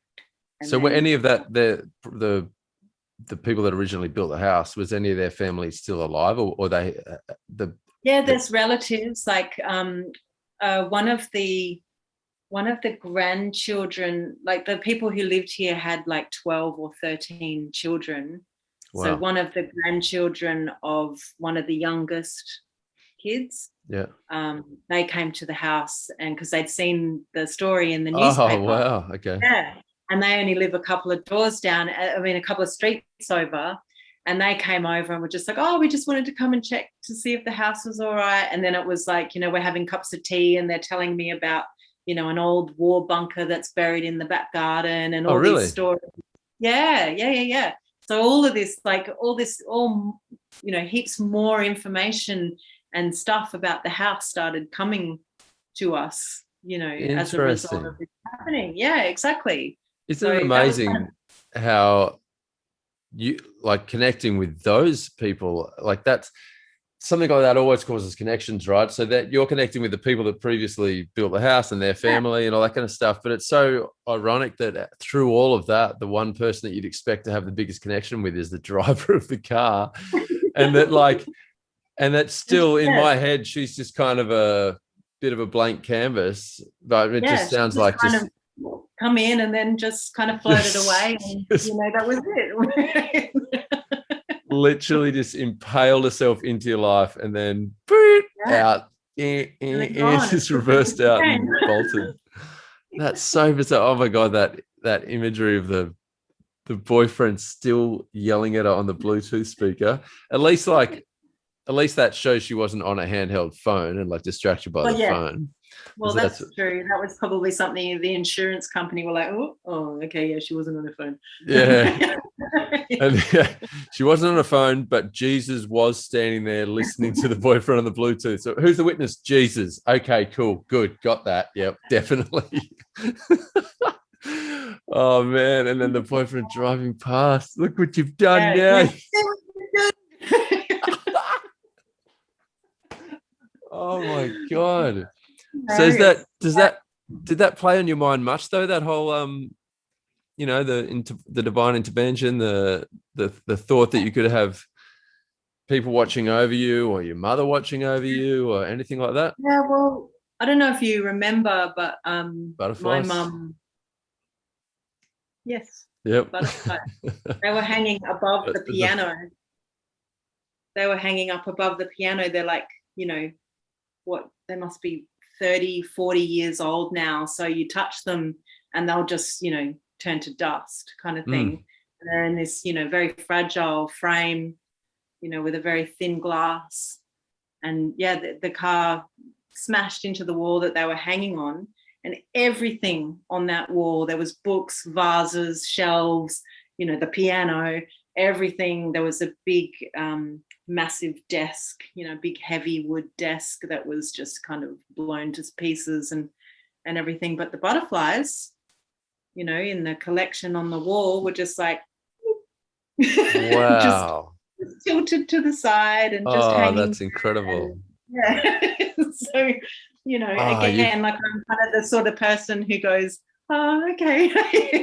And so were any of that, the people that originally built the house, was any of their family still alive, or they there's relatives, like one of the grandchildren, like the people who lived here had like 12 or 13 children. Wow. So one of the grandchildren of one of the youngest kids, they came to the house, and because they'd seen the story in the newspaper. Oh, wow. Okay. Yeah. And they only live a couple of doors down, a couple of streets over. And they came over and were just like, oh, we just wanted to come and check to see if the house was all right. And then it was like, we're having cups of tea, and they're telling me about, an old war bunker that's buried in the back garden, and all these stories. Yeah. So all of this, heaps more information and stuff about the house started coming to us, as a result of it happening. Yeah, exactly. Isn't it amazing how you, like, connecting with those people, like that's something like that always causes connections, right? So that you're connecting with the people that previously built the house and their family and all that kind of stuff. But it's so ironic that through all of that, the one person that you'd expect to have the biggest connection with is the driver of the car. And that still in my head, she's just kind of a bit of a blank canvas, but it just sounds like just come in and then just kind of floated away, and that was it. Literally just impaled herself into your life and then out, just reversed out and bolted. That's so bizarre. Oh my God, that imagery of the boyfriend still yelling at her on the Bluetooth speaker. At least that shows she wasn't on a handheld phone and like distracted by the phone. Well, that's true. That was probably something the insurance company were like, oh, okay, yeah, she wasn't on the phone. Yeah. And, yeah, she wasn't on the phone, but Jesus was standing there listening to the boyfriend on the Bluetooth. So who's the witness? Jesus. Okay, cool. Good. Got that. Yep, definitely. Oh, man. And then the boyfriend driving past. Look what you've done now. Oh, my God. So did that play on your mind much, though, that whole the divine intervention, the thought that you could have people watching over you or your mother watching over you or anything like that? Yeah, well, I don't know if you remember, but Butterflies. my mum, yes, yep, butterflies. They were hanging above the piano. They were hanging up above the piano. They're like, they must be 30, 40 years old now. So you touch them and they'll just, turn to dust kind of thing. And they're in this, very fragile frame, with a very thin glass. And yeah, the car smashed into the wall that they were hanging on, and everything on that wall, there was books, vases, shelves, the piano, everything. There was a big, massive desk, big heavy wood desk that was just kind of blown to pieces and everything. But the butterflies, in the collection on the wall were just like, wow. just tilted to the side and just hanging. That's incredible. So, again, like I'm kind of the sort of person who goes, oh, okay.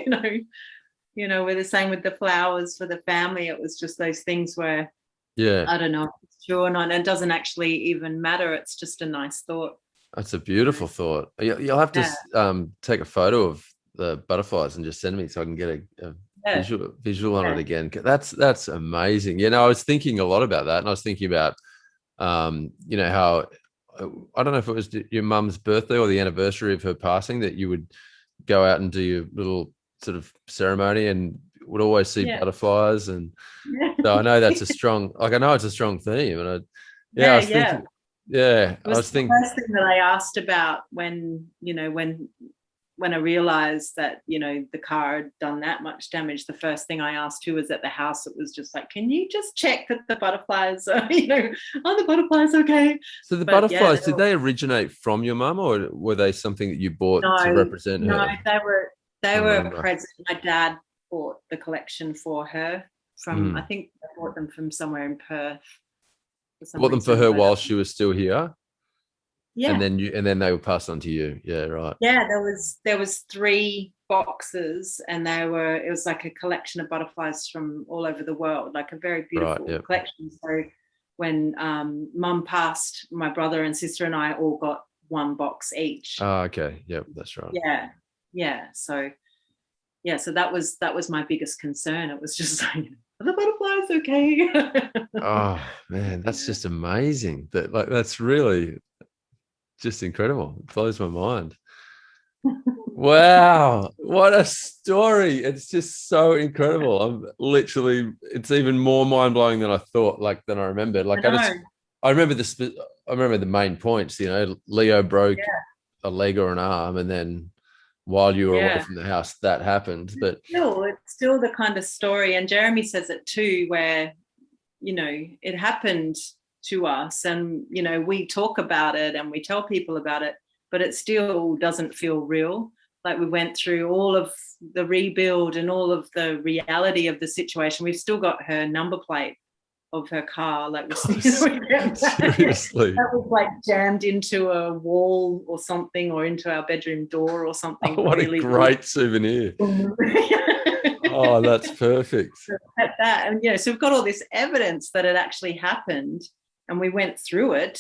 We're the same with the flowers for the family. It was just those things where, I don't know if it's true or not. It doesn't actually even matter. It's just a nice thought. That's a beautiful thought. You'll have to take a photo of the butterflies and just send me so I can get a visual on it again. That's amazing. I was thinking a lot about that, and I was thinking about how I don't know if it was your mum's birthday or the anniversary of her passing that you would go out and do your little sort of ceremony and would always see butterflies. And so I know that's it's a strong theme. And I was thinking, it was the first thing that I asked about when I realized that, the car had done that much damage. The first thing I asked who was at the house, it was just like, can you just check that the butterflies are, are the butterflies okay? So the butterflies, did they originate from your mum, or were they something that you bought to represent her? No, they were a present. My dad bought the collection for her from, I think I bought them from somewhere in Perth. Bought them for her while she was still here? Yeah. And then they were passed on to you. Yeah, right. Yeah, there was 3 boxes, and it was like a collection of butterflies from all over the world, like a very beautiful collection. So when mum passed, my brother and sister and I all got 1 box each. Oh, okay. Yep, that's right. Yeah. Yeah. So that was my biggest concern. It was just like, are the butterflies okay? Oh man, that's just amazing. That's really just incredible. It blows my mind. Wow, what a story. It's just so incredible. It's even more mind-blowing than I thought, than I remembered. I remember the main points, Leo broke a leg or an arm, and then while you were away from the house, that happened. But it's still the kind of story, and Jeremy says it too, where it happened to us, and we talk about it and we tell people about it, but it still doesn't feel real. Like we went through all of the rebuild and all of the reality of the situation. We've still got her number plate of her car, seriously, that was jammed into a wall or something, or into our bedroom door or something. Oh, what really a great souvenir. Oh, that's perfect. And so we've got all this evidence that it actually happened, and we went through it,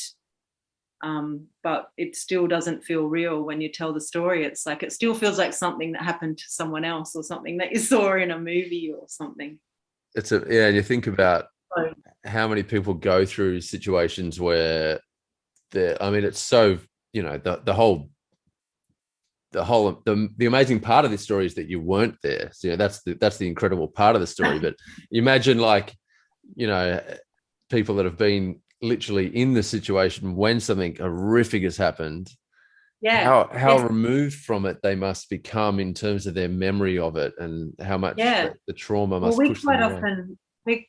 but it still doesn't feel real when you tell the story. It's like it still feels like something that happened to someone else, or something that you saw in a movie or something. And you think about how many people go through situations where it's so, the amazing part of this story is that you weren't there. So that's the incredible part of the story. But imagine people that have been literally in the situation when something horrific has happened, Yeah. how removed from it they must become in terms of their memory of it, and how much Yeah. the trauma Well, must we push quite them away. often,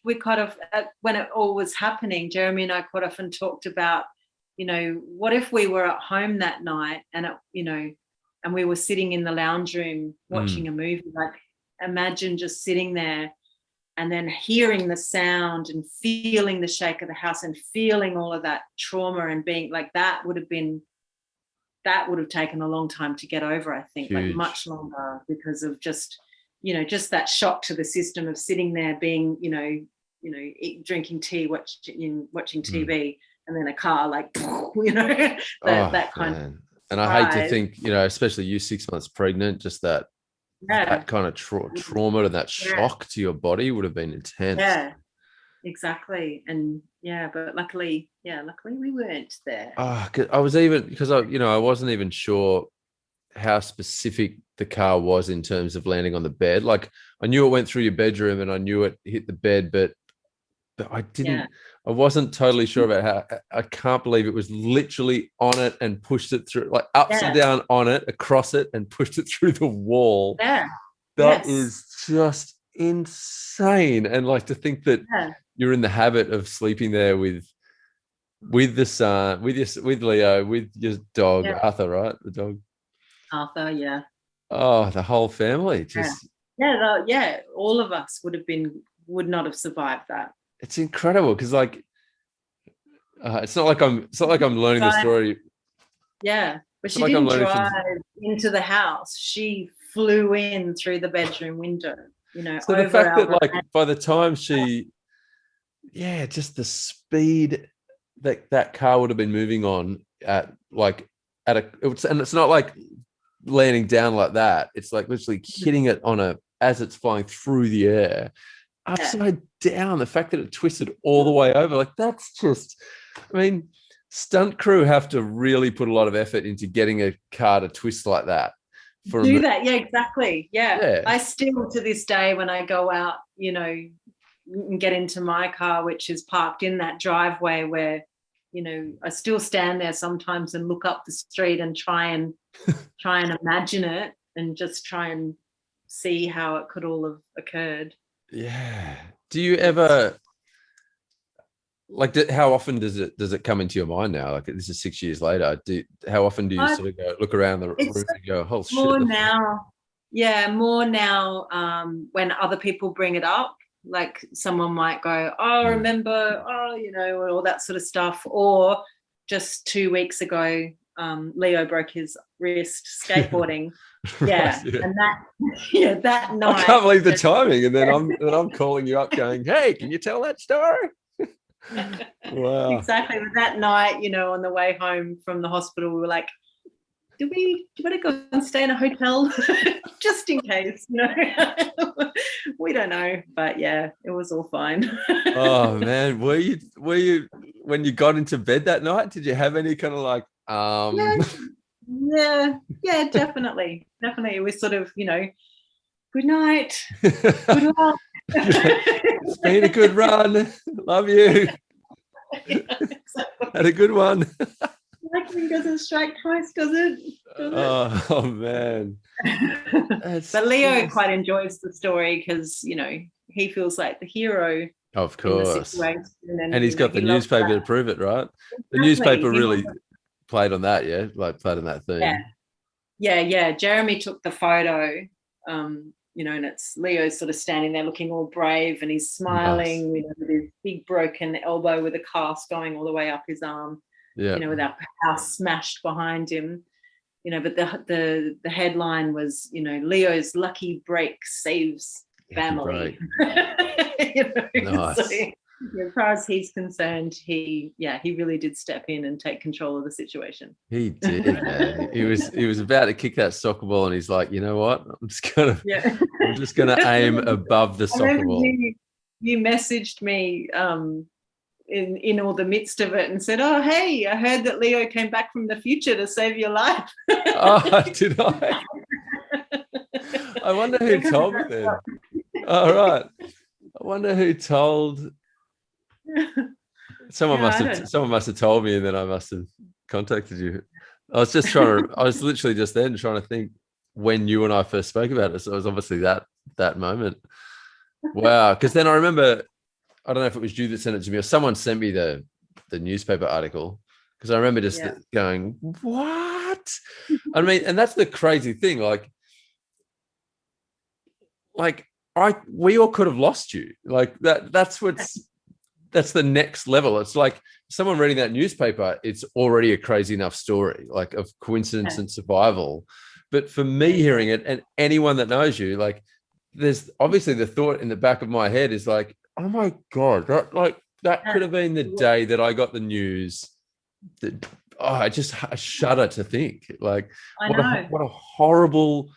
we quite often, when it all was happening, Jeremy and I quite often talked about, what if we were at home that night and, and we were sitting in the lounge room watching a movie, like imagine just sitting there and then hearing the sound and feeling the shake of the house and feeling all of that trauma and being like, that would have taken a long time to get over, I think. Huge. Like much longer, because of just that shock to the system of sitting there being, drinking tea, watching TV, and then a car, like, that kind of. And I hate to think, especially you 6 months pregnant, just that kind of trauma and that shock to your body would have been intense. Yeah, exactly. And but luckily we weren't there. I wasn't even sure how specific the car was in terms of landing on the bed. Like, I knew it went through your bedroom and I knew it hit the bed, but I didn't. I wasn't totally sure about how. I can't believe it was literally on it and pushed it through, like upside down on it, across it, and pushed it through the wall. Yeah, that is just insane. And like, to think that you're in the habit of sleeping there with the son, with Leo, with your dog, Arthur, right? The dog. Arthur, yeah. Oh, the whole family just. All of us would not have survived that. It's incredible because, like, it's not like I'm learning the story. Yeah, but she didn't drive into the house. She flew in through the bedroom window. So the fact that, like, by the time she, just the speed that car would have been moving on at, like, and it's not like landing down like that. It's like literally hitting it as it's flying through the air. Upside down, the fact that it twisted all the way over, like, that's just, I mean, stunt crew have to really put a lot of effort into getting a car to twist like that. Exactly. Yeah. I still, to this day, when I go out, and get into my car, which is parked in that driveway, where, I still stand there sometimes and look up the street and try and imagine it and just try and see how it could all have occurred. Yeah. Do you ever, like, how often does it come into your mind now? Like, this is 6 years later. How often do you sort of go look around the room and go, "Oh shit"? More now. When other people bring it up, like someone might go, "Oh, remember? Oh, all that sort of stuff." Or just 2 weeks ago, Leo broke his wrist skateboarding. And that night. I can't believe the timing, and then I'm calling you up, going, "Hey, can you tell that story?" Wow. Exactly. But that night, on the way home from the hospital, we were like, do you want to go and stay in a hotel just in case? We don't know, but it was all fine. Oh man, were you when you got into bed that night? Did you have any kind of like Yeah, definitely. It was sort of, good night. Good luck. It's been a good run. Love you. Had a good one. Lightning doesn't strike twice, does it? Oh man. But Leo quite enjoys the story because, he feels like the hero. Of course. And he's got the newspaper to prove it, right? The newspaper really played on that, played on that theme. Yeah. Jeremy took the photo, and it's Leo sort of standing there looking all brave, and he's smiling, with his big broken elbow with a cast going all the way up his arm, with our house smashed behind him, but the headline was, Leo's lucky break saves family. Nice. So, as far as he's concerned, he really did step in and take control of the situation. He did, man. He was about to kick that soccer ball, and he's like, you know what? I'm just gonna aim above the soccer ball. You messaged me in all the midst of it and said, "Oh, hey, I heard that Leo came back from the future to save your life." Oh, did I? I wonder who told me then. All right. I wonder who told. Someone must have told me, and then I must have contacted you. I was just trying to. I was literally just then trying to think when you and I first spoke about it. So it was obviously that moment. Wow. Because then I remember, I don't know if it was you that sent it to me or someone sent me the newspaper article. Because I remember just going, what? I mean, and that's the crazy thing. We all could have lost you. Like that's the next level. It's like someone reading that newspaper, it's already a crazy enough story, like of coincidence and survival. But for me hearing it, and anyone that knows you, like there's obviously the thought in the back of my head is like, oh my God, that could have been the day that I got the news that I shudder to think. Like what a horrible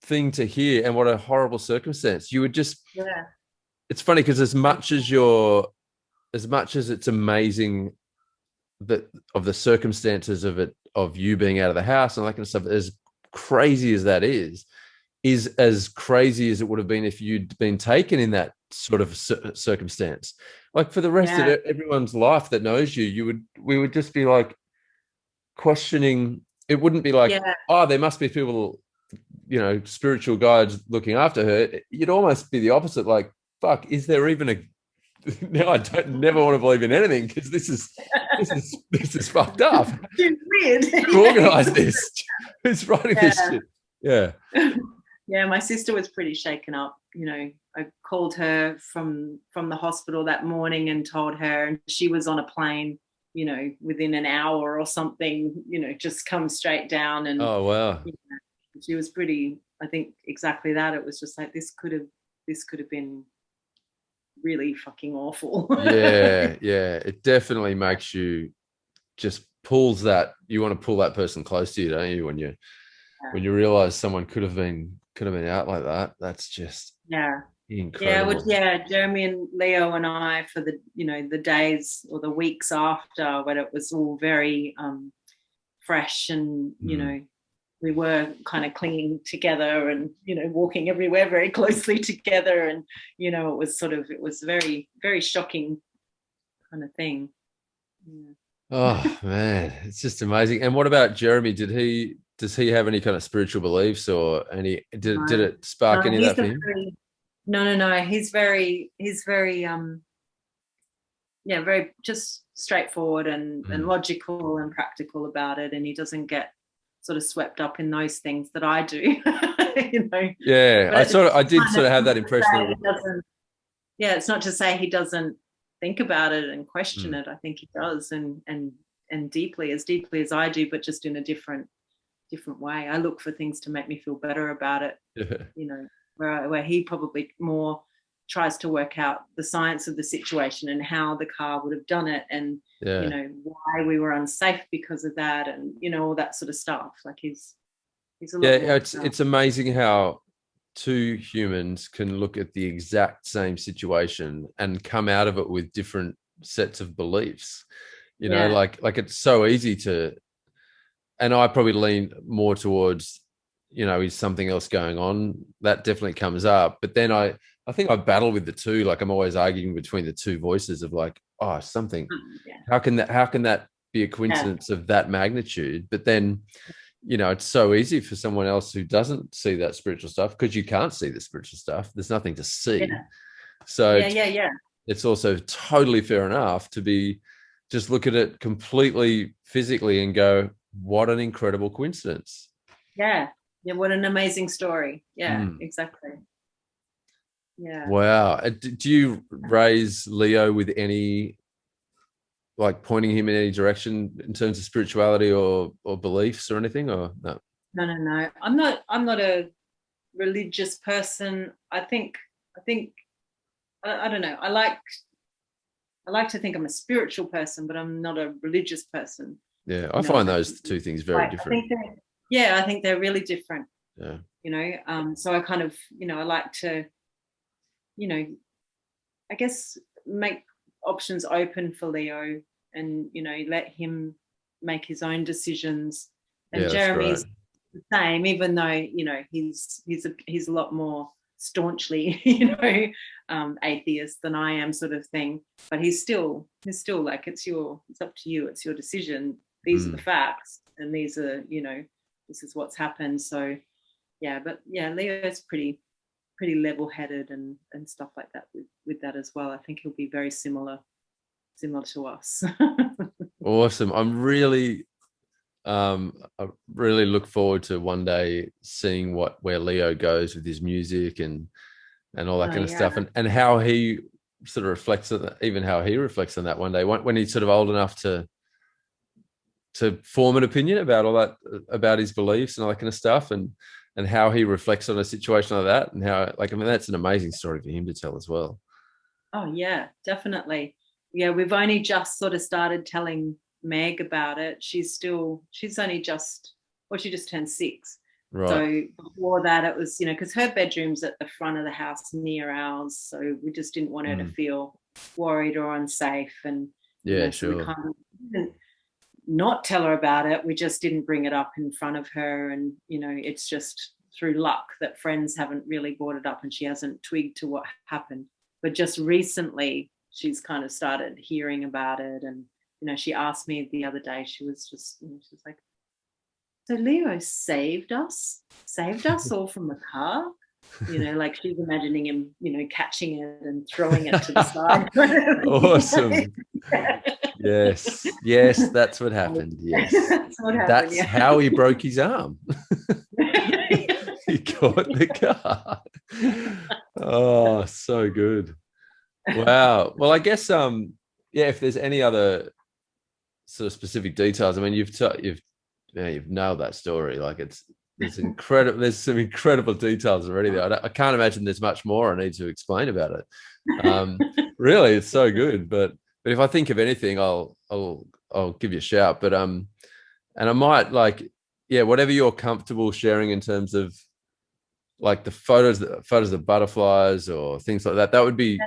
thing to hear, and what a horrible circumstance. You would just it's funny because as much as it's amazing that of the circumstances of it, of you being out of the house and all that kind of stuff, as crazy as that is as crazy as it would have been if you'd been taken in that sort of circumstance. Like for the rest of everyone's life that knows you, we would just be like questioning. It wouldn't be like, oh, there must be people, spiritual guides looking after her. You'd almost be the opposite. Like, fuck, is there even a now I never want to believe in anything because this is fucked up. It's weird. Who organised this? Who's writing this shit? Yeah. Yeah, my sister was pretty shaken up. I called her from the hospital that morning and told her, and she was on a plane, within an hour or something, just come straight down. And oh wow. She was pretty, I think exactly that. It was just like this could have been really fucking awful. yeah it definitely makes you just pulls that, you want to pull that person close to you, don't you, when you realize someone could have been out like that. That's just incredible. Jeremy and Leo and I, for the days or the weeks after, when it was all very fresh and we were kind of clinging together and walking everywhere very closely together, and it was very, very shocking kind of thing. Oh man, it's just amazing. And what about Jeremy? Does he have any kind of spiritual beliefs or did it spark any of that for him? No, he's very very just straightforward and logical and practical about it, and he doesn't get sort of swept up in those things that I do. Yeah, I did sort of have that impression. It's not to say he doesn't think about it and question it. I think he does, and deeply as I do, but just in a different way. I look for things to make me feel better about it. Where he probably more tries to work out the science of the situation and how the car would have done it, and why we were unsafe because of that, and all that sort of stuff. Like he's a lot more it's amazing how two humans can look at the exact same situation and come out of it with different sets of beliefs. Like it's so easy to, and I probably lean more towards is something else going on. That definitely comes up, but then I think I battle with the two. Like I'm always arguing between the two voices of like, oh, something. How can that be a coincidence of that magnitude? But then, it's so easy for someone else who doesn't see that spiritual stuff, because you can't see the spiritual stuff. There's nothing to see. So it's also totally fair enough to be just look at it completely physically and go, what an incredible coincidence. Yeah, what an amazing story. Exactly. Yeah. Wow. Do you raise Leo with any, like pointing him in any direction in terms of spirituality or beliefs or anything, or no? No. I'm not a religious person. I think I don't know. I like to think I'm a spiritual person, but I'm not a religious person. Yeah, I find those two things very different. I think they're really different. Yeah. So I kind of, I like to, I guess make options open for Leo and, let him make his own decisions. And Jeremy's the same, even though, he's a lot more staunchly, atheist than I am, sort of thing. But he's still like, it's up to you, it's your decision. These are the facts. and these are, you know, this is what's happened. So yeah, but yeah, Leo's pretty level-headed and stuff like that with that as well. I think he'll be very similar to us. Awesome. I really look forward to one day seeing where Leo goes with his music and all that kind of stuff, and how he sort of reflects on that, even how he reflects on that one day when he's sort of old enough to form an opinion about all that, about his beliefs and all that kind of stuff, and how he reflects on a situation like that, and how, like, I mean, that's an amazing story for him to tell as well. Oh yeah, definitely. Yeah, we've only just sort of started telling Meg about it. She's only just, well, she just turned 6. Right. So before that, it was, you know, because her bedroom's at the front of the house near ours, so we just didn't want her to feel worried or unsafe. And yeah, you know, sure. so we kind of didn't not tell her about it. We just didn't bring it up in front of her, and you know, it's just through luck that friends haven't really brought it up, and she hasn't twigged to what happened. But just recently, she's kind of started hearing about it, and you know, she asked me the other day. She was just, you know, she was like, "So Leo saved us all from the car." You know, like she's imagining him, you know, catching it and throwing it to the side. Awesome. Yes, that's what happened. Yes, that's what happened. That's how he broke his arm. He caught the car. Oh, so good. Wow. Well, I guess if there's any other sort of specific details, I mean, you've nailed that story. Like, there's incredible. There's some incredible details already there. I can't imagine there's much more I need to explain about it. Really, it's so good. But if I think of anything, I'll give you a shout. But and I might, like, whatever you're comfortable sharing in terms of like the photos of butterflies or things like that. That would be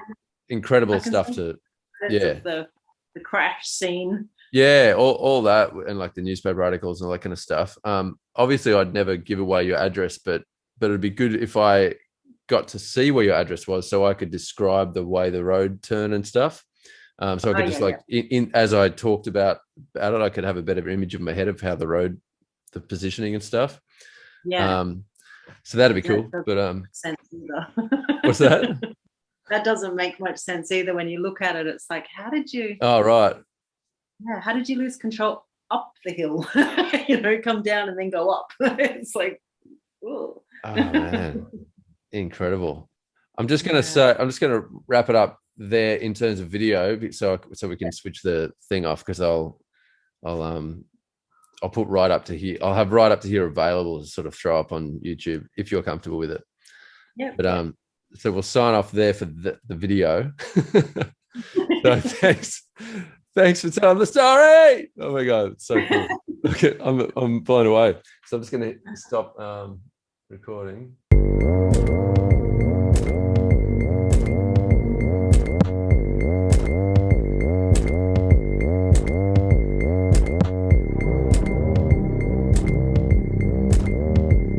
incredible stuff to. Yeah. The crash scene. Yeah, all that, and like the newspaper articles and all that kind of stuff. Obviously, I'd never give away your address, but it'd be good if I got to see where your address was, so I could describe the way the road turned and stuff. So I could just in as I talked about it, I could have a better image in my head of how the road, the positioning and stuff. Yeah. So that'd be cool. But sense either. What's that? That doesn't make much sense either. When you look at it, it's like, how did you? Oh, right. Yeah, how did you lose control up the hill? You know, come down and then go up. It's like, oh man, incredible. I'm just gonna wrap it up there in terms of video, so we can switch the thing off, because I'll put right up to here. I'll have right up to here available to sort of throw up on YouTube if you're comfortable with it. Yeah. But so we'll sign off there for the video. So thanks for telling the story. Oh my God, it's so cool. Okay, I'm blown away. So I'm just gonna recording.